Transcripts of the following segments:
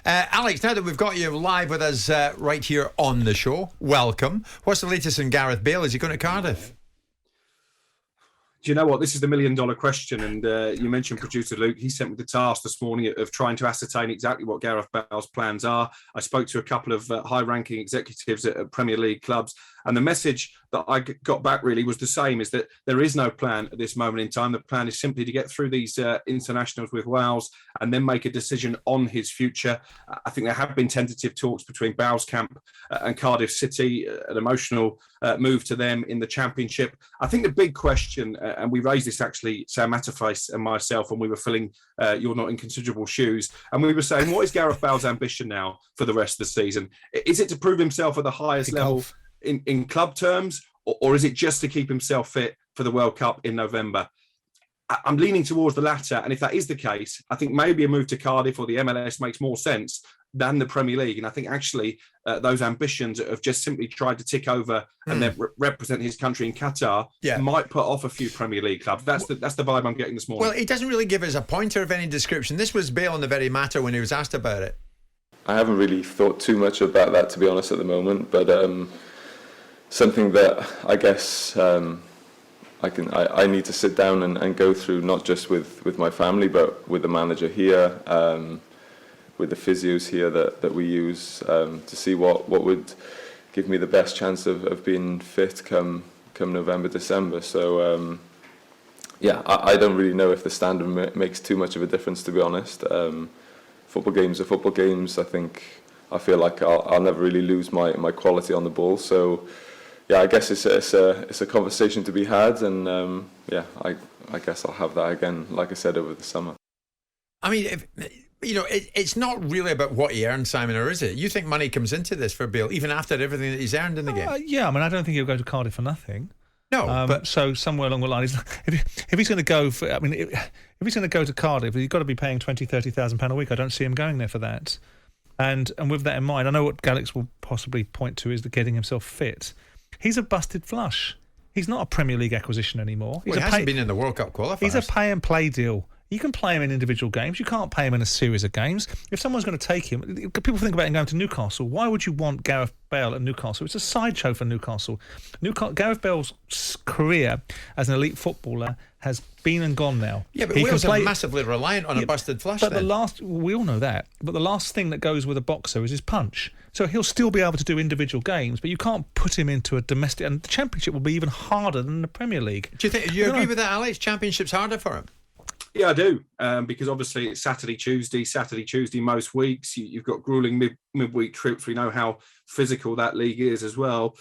Alex, now that we've got you live with us right here on the show, welcome. What's the latest in Gareth Bale? Is he going to Cardiff? Do you know what? This is the million-dollar question. And you mentioned producer Luke. He sent me the task this morning of trying to ascertain exactly what Gareth Bale's plans are. I spoke to a couple of high-ranking executives at Premier League clubs. And the message that I got back really was the same, is that there is no plan at this moment in time. The plan is simply to get through these internationals with Wales and then make a decision on his future. I think there have been tentative talks between Bale's camp and Cardiff City, an emotional move to them in the Championship. I think the big question, and we raised this actually, Sam Matterface and myself, when we were filling You're Not in Considerable Shoes, and we were saying, what is Gareth Bale's ambition now for the rest of the season? Is it to prove himself at the highest level in club terms, or is it just to keep himself fit for the World Cup in November? I'm leaning towards the latter, and if that is the case, I think maybe a move to Cardiff or the MLS makes more sense than the Premier League. And I think actually those ambitions of just simply tried to tick over and then represent his country in Qatar might put off a few Premier League clubs. That's the vibe I'm getting this morning. Well, he doesn't really give us a pointer of any description. This was Bale on the very matter when he was asked about it. I haven't really thought too much about that, to be honest, at the moment, but something that I guess I need to sit down and go through, not just with my family, but with the manager here, with the physios here that we use, to see what would give me the best chance of being fit come November, December. So I don't really know if the standard makes too much of a difference, to be honest. Football games are football games. I feel like I'll never really lose my quality on the ball. So yeah, I guess it's a conversation to be had, and I guess I'll have that again, like I said, over the summer. I mean, it's not really about what he earned, Simon, or is it? You think money comes into this for Bale, even after everything that he's earned in the game? Yeah, I mean, I don't think he'll go to Cardiff for nothing. No, but so somewhere along the line, if he's going to go for, I mean, if he's going to go to Cardiff, he's got to be paying £20,000-30,000 a week. I don't see him going there for that. And with that in mind, I know what Alex will possibly point to is the getting himself fit. He's a busted flush. He's not a Premier League acquisition anymore. He hasn't been in the World Cup qualifiers. He's a pay and play deal. You can play him in individual games. You can't pay him in a series of games. If someone's going to take him, people think about him going to Newcastle. Why would you want Gareth Bale at Newcastle? It's a sideshow for Newcastle. Gareth Bale's career as an elite footballer has been and gone now. Yeah, but Wales are massively reliant on a busted flush. But we all know that. But the last thing that goes with a boxer is his punch. So he'll still be able to do individual games, but you can't put him into a domestic. And the Championship will be even harder than the Premier League. Do you agree with that, Alex? Championship's harder for him? Yeah, I do, because obviously it's Saturday, Tuesday most weeks. You've got gruelling midweek trips. We know how physical that league is as well.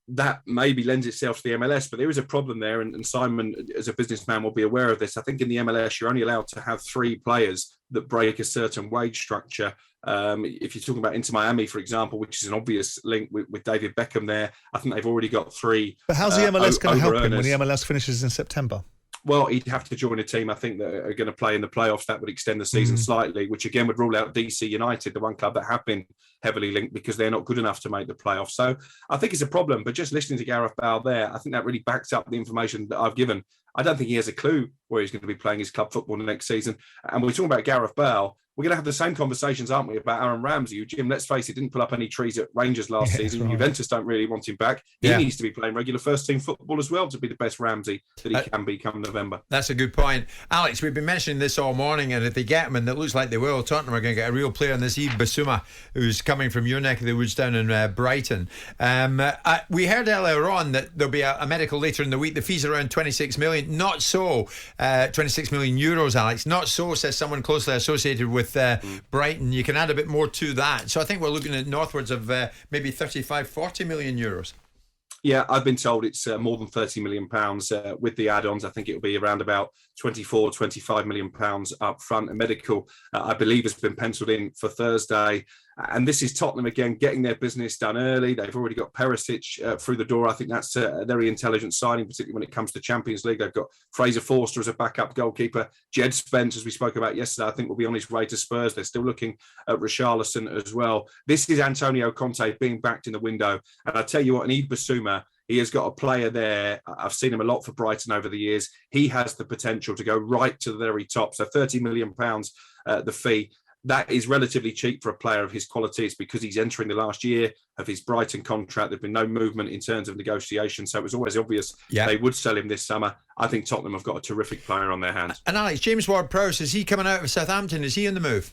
That maybe lends itself to the MLS, but there is a problem there, and Simon, as a businessman, will be aware of this. I think in the MLS, you're only allowed to have 3 players that break a certain wage structure. If you're talking about Inter Miami, for example, which is an obvious link with David Beckham there, I think they've already got 3. But how's the MLS going to help him when the MLS finishes in September? Well, he'd have to join a team, I think, that are going to play in the playoffs. That would extend the season slightly, which again would rule out DC United, the one club that have been heavily linked, because they're not good enough to make the playoffs. So I think it's a problem. But just listening to Gareth Bale there, I think that really backs up the information that I've given. I don't think he has a clue where he's going to be playing his club football next season. And we're talking about Gareth Bale. We're going to have the same conversations, aren't we, about Aaron Ramsey, who, Jim, let's face it, didn't pull up any trees at Rangers last season. Right. Juventus don't really want him back. He needs to be playing regular first-team football as well to be the best Ramsey that he can be come November. That's a good point. Alex, we've been mentioning this all morning, and if they get him, and it looks like they will, Tottenham are going to get a real player in this Yves Bissouma, who's coming from your neck of the woods down in Brighton. We heard earlier on that there'll be a medical later in the week. The fee's around 26 million. Not so. 26 million euros, Alex. Not so, says someone closely associated with Brighton. You can add a bit more to that. So I think we're looking at northwards of maybe 35-40 million euros. Yeah, I've been told it's more than £30 million with the add-ons. I think it'll be around about £24-25 million up front. A medical, I believe, has been penciled in for Thursday. And this is Tottenham again getting their business done early. They've already got Perisic through the door. I think that's a very intelligent signing, particularly when it comes to Champions League. They've got Fraser Forster as a backup goalkeeper. Jed Spence, as we spoke about yesterday, I think will be on his way to Spurs. They're still looking at Richarlison as well. This is Antonio Conte being backed in the window. And I tell you what, an Yves Bissouma, he has got a player there. I've seen him a lot for Brighton over the years. He has the potential to go right to the very top. So £30 million, the fee. That is relatively cheap for a player of his quality. It's because he's entering the last year of his Brighton contract. There's been no movement in terms of negotiation, so it was always obvious they would sell him this summer. I think Tottenham have got a terrific player on their hands. And Alex, James Ward-Prowse, is he coming out of Southampton? Is he in the move?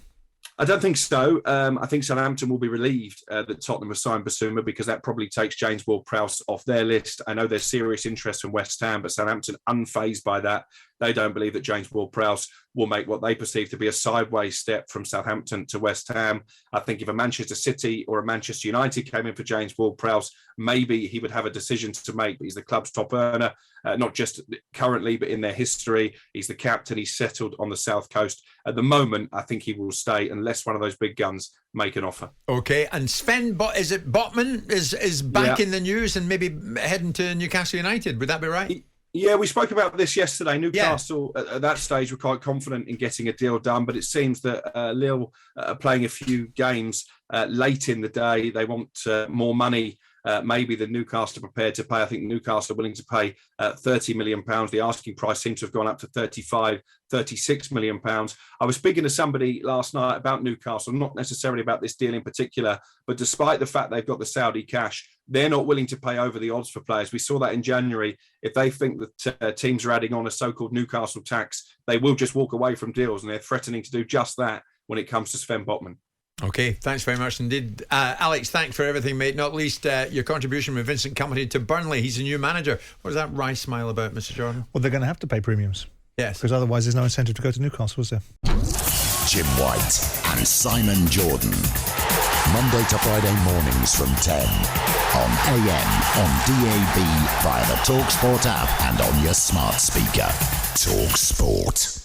I don't think so. I think Southampton will be relieved that Tottenham have signed Bissouma, because that probably takes James Ward-Prowse off their list. I know there's serious interest from West Ham, but Southampton unfazed by that. They don't believe that James Ward-Prowse will make what they perceive to be a sideways step from Southampton to West Ham. I think if a Manchester City or a Manchester United came in for James Ward-Prowse, maybe he would have a decision to make. But he's the club's top earner, not just currently, but in their history. He's the captain. He's settled on the South Coast. At the moment, I think he will stay unless one of those big guns make an offer. Okay, and Sven, is it Botman is back in the news and maybe heading to Newcastle United? Would that be right? Yeah, we spoke about this yesterday. Newcastle at that stage were quite confident in getting a deal done, but it seems that Lille are playing a few games late in the day. They want more money maybe than Newcastle are prepared to pay. I think Newcastle are willing to pay £30 million. The asking price seems to have gone up to £36 million. I was speaking to somebody last night about Newcastle, not necessarily about this deal in particular, but despite the fact they've got the Saudi cash, they're not willing to pay over the odds for players. We saw that in January. If they think that teams are adding on a so-called Newcastle tax, they will just walk away from deals, and they're threatening to do just that when it comes to Sven Botman. Okay, thanks very much indeed. Alex, thanks for everything, mate. Not least your contribution with Vincent Company to Burnley. He's a new manager. What is that wry smile about, Mr. Jordan? Well, they're going to have to pay premiums. Yes. Because otherwise there's no incentive to go to Newcastle, is there? Jim White and Simon Jordan. Monday to Friday mornings from 10 on AM, on DAB, via the talkSPORT app and on your smart speaker. talkSPORT.